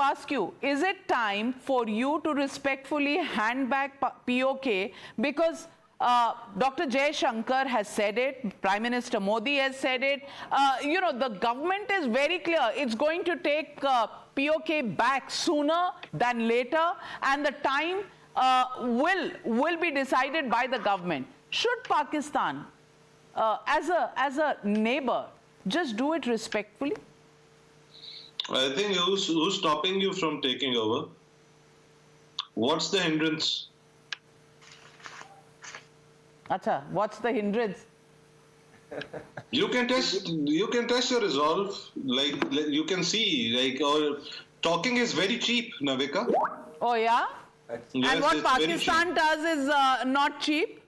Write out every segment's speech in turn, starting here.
ask you, is it time for you to respectfully hand back PoK? Because Dr. Jay Shankar has said it, Prime Minister Modi has said it. You know, the government is very clear. It's going to take PoK back sooner than later, and the time will be decided by the government. Should Pakistan, as a neighbor, just do it respectfully? I think who's stopping you from taking over? What's the hindrance? Acha, what's the hindrance? You can test your resolve. Like you can see, like, or talking is very cheap, Navika. Oh yeah? Yes, and what Pakistan does is not cheap?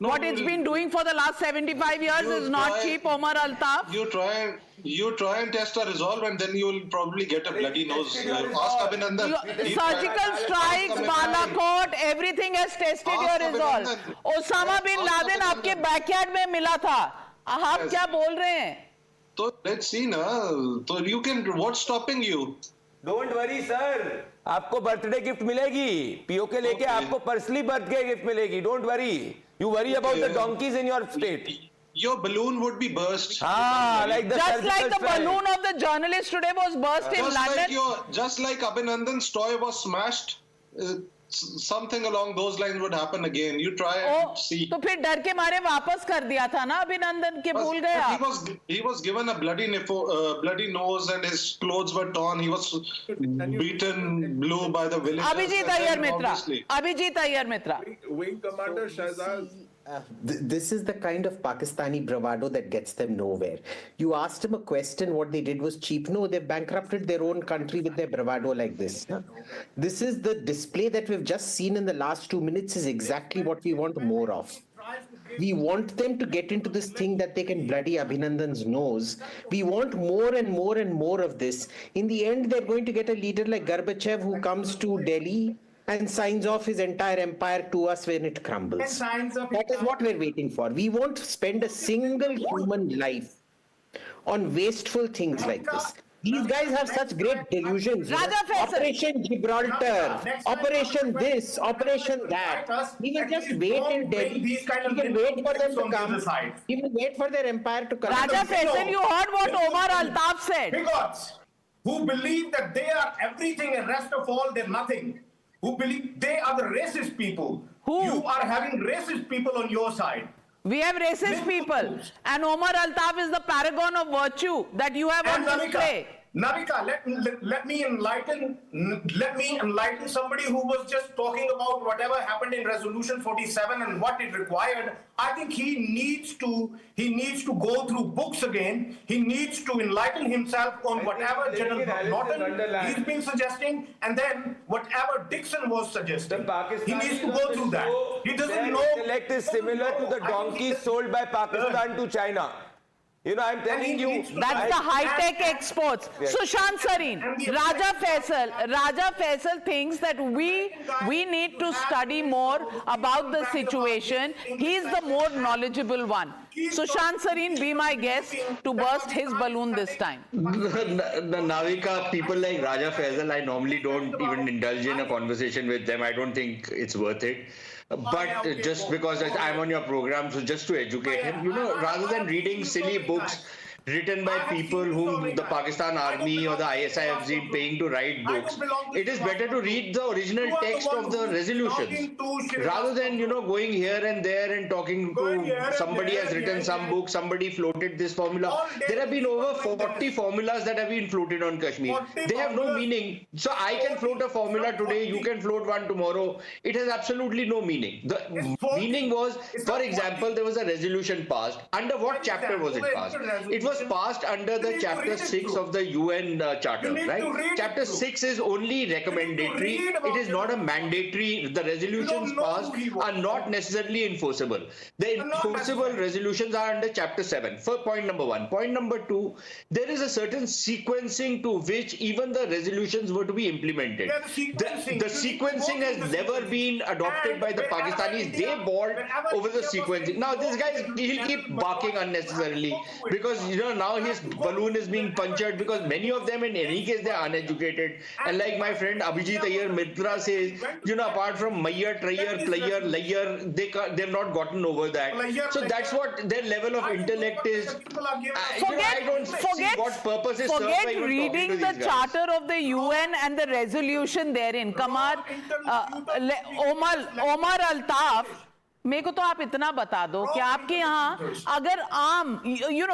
No, what it's been doing for the last 75 years is not cheap, Omer Altaf? You try and test a resolve, and then you will probably get a bloody nose. Ask Abhinandan. Surgical strikes, Balakot, everything has tested your resolve. Osama bin Laden आपके backyard में मिला था. आप क्या बोल रहे हैं? So let's see na. So you can. What's stopping you? Don't worry, sir. आपको बर्थडे गिफ्ट मिलेगी. PoK लेके आपको पर्सनली बर्थडे गिफ्ट मिलेगी. Don't worry. You worry about the donkeys in your state. Your balloon would be burst. Like the just like the balloon of the journalist today was burst in London. Just like Abhinandan's toy was smashed. Something along those lines would happen again. You try and see. तो फिर डर के मारे वापस कर दिया था ना अभिनंदन के भूल गया. He was given a bloody nose and his clothes were torn. He was beaten blue by the villagers. Abhijit Iyer Mitra. Wing Commander Shahzad. This is the kind of Pakistani bravado that gets them nowhere. You asked him a question, what they did was cheap. No, they bankrupted their own country with their bravado like this. This is the display that we've just seen in the last 2 minutes is exactly what we want more of. We want them to get into this thing that they can bloody Abhinandan's nose. We want more and more and more of this. In the end, they're going to get a leader like Gorbachev who comes to Delhi and signs off his entire empire to us when it crumbles. That is what we're waiting for. We won't spend a single human life on wasteful things like this. These guys have such great delusions. Operation Gibraltar, Operation this, Operation that. We will just wait in Delhi. We can wait for them to come. We will wait for their empire to come. Raja Faisal, you heard what Omer Altaf said. Bigots who believe that they are everything and rest of all they're nothing. Who believe they are the racist people. Who? You are having racist people on your side. We have racist people. And Omer Altaf is the paragon of virtue that you have on display. Navika, let me enlighten somebody who was just talking about whatever happened in Resolution 47 and what it required. I think he needs to go through books again. He needs to enlighten himself on whatever General Norton he's been suggesting, and then whatever Dixon was suggesting. He needs to go through that. He doesn't know. The intellect is similar to the donkeys sold by Pakistan to China. You know, I'm telling you. That's the high-tech exports. Yes. Sushant Sareen, Raja Faisal thinks that we need to study more about the situation. He's the more knowledgeable one. Sushant Sareen, be my guest to burst his balloon this time. The Navika, people like Raja Faisal, I normally don't even indulge in a conversation with them. I don't think it's worth it. But just because I'm on your program, so just to educate him, you know, rather than reading silly books written by people whom the Pakistan Army or the ISI have been paying to write books, it is better to read the original text of the resolutions rather than, you know, going here and there and talking to somebody has written some book, somebody floated this formula. There have been over 40 formulas that have been floated on Kashmir. They have no meaning. So I can float a formula today, you can float one tomorrow. It has absolutely no meaning. The meaning was, for example, there was a resolution passed. Under what chapter was it passed? It was passed under the chapter 6 of the UN charter, right? Chapter 6 is only recommendatory. It is not a mandatory. The resolutions passed are not necessarily enforceable. The enforceable resolutions are under chapter 7. For point number 1. Point number 2, there is a certain sequencing to which even the resolutions were to be implemented. The sequencing has never been adopted by the Pakistanis. They bawled over the sequencing. Now this guy, he'll keep barking unnecessarily because, you know, now his balloon is being punctured because many of them in any case they are uneducated. And like my friend Abhijit Iyer Mitra says, apart from Mayer, Treyer, Player, Layer, they've not gotten over that. So that's what their level of intellect is. I don't see what purpose is served by Forget reading the charter of the UN and the resolution therein. Omar Altaf, मेरे को तो आप इतना बता दो कि आपके यहाँ अगर आम,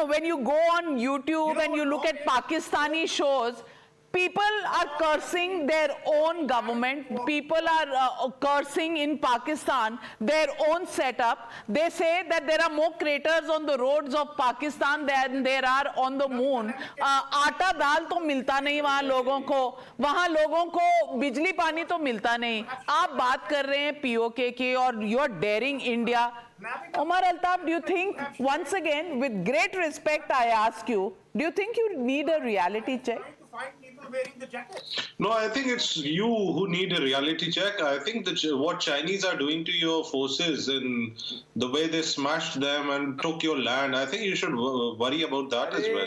when you go on YouTube and you look at Pakistani shows, people are cursing their own government. People are cursing in Pakistan their own setup. They say that there are more craters on the roads of Pakistan than there are on the moon. आटा दाल तो मिलता नहीं वहाँ लोगों को, वहाँ लोगों को बिजली पानी तो मिलता नहीं. आप बात कर रहे हैं POK की और you are daring India. Omer Altaf, do you think, once again, with great respect, I ask you, do you think you need a reality check? No, I think it's you who need a reality check. I think that what Chinese are doing to your forces and the way they smashed them and took your land, I think you should worry about that as well.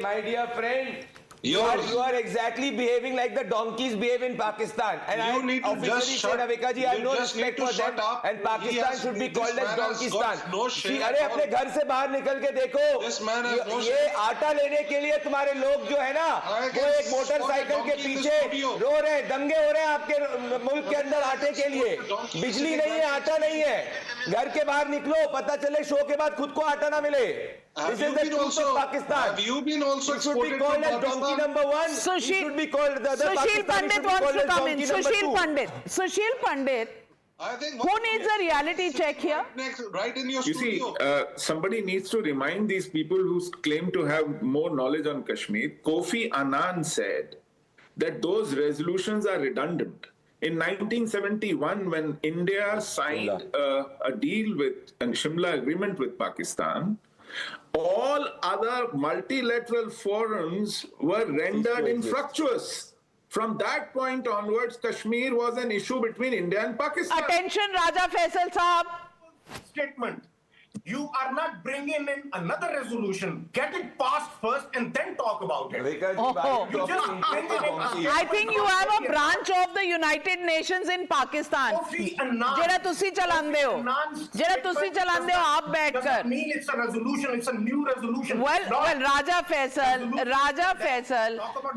My dear friend, you are exactly behaving like the donkeys behave in Pakistan. And you I need to just shut up. I have no respect for them. And Pakistan should be called as Donkistan. अरे अपने घर से बाहर निकल के देखो, ये आटा लेने के लिए तुम्हारे लोग जो है ना, वो एक मोटरसाइकिल के पीछे रो रहे हैं, दंगे हो रहे हैं आपके मुल्क के अंदर आटे के लिए. बिजली नहीं है, आटा नहीं है. घर के बाहर निकलो, पता चले शो के बाद खुद को आटा ना मिले. This is the truth of Pakistan. Have you been also exported from Pakistan? You should be called as donkey number one. Sushil, should be called the Sushil Pandit wants to come in. Sushil Pandit. I think who needs a reality check here? Right in your studio. See, somebody needs to remind these people who claim to have more knowledge on Kashmir. Kofi Annan said that those resolutions are redundant. In 1971, when India signed a deal with a Shimla agreement with Pakistan, all other multilateral forums were rendered infructuous. From that point onwards, Kashmir was an issue between India and Pakistan. Attention, Raja Faisal Sahab. Statement. You are not bringing in another resolution. Get it passed first and then talk about it. I think you have a branch of the United Nations in Pakistan. जरा तुसी चलांदे हो. जरा तुसी चलांदे हो आप बैठकर. Doesn't mean it's a resolution. It's a new resolution. Well, Raja Faisal,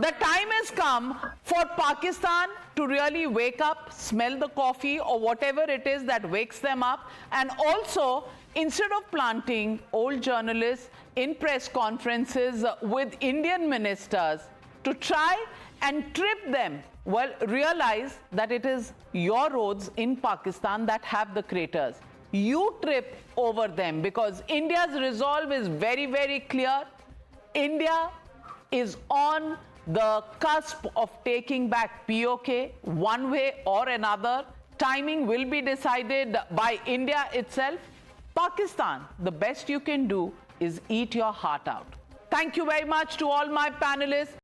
the time has come for Pakistan to really wake up, smell the coffee or whatever it is that wakes them up, and also, instead of planting old journalists in press conferences with Indian ministers to try and trip them, well, realize that it is your roads in Pakistan that have the craters. You trip over them because India's resolve is very, very clear. India is on the cusp of taking back POK one way or another. Timing will be decided by India itself. Pakistan, the best you can do is eat your heart out. Thank you very much to all my panelists.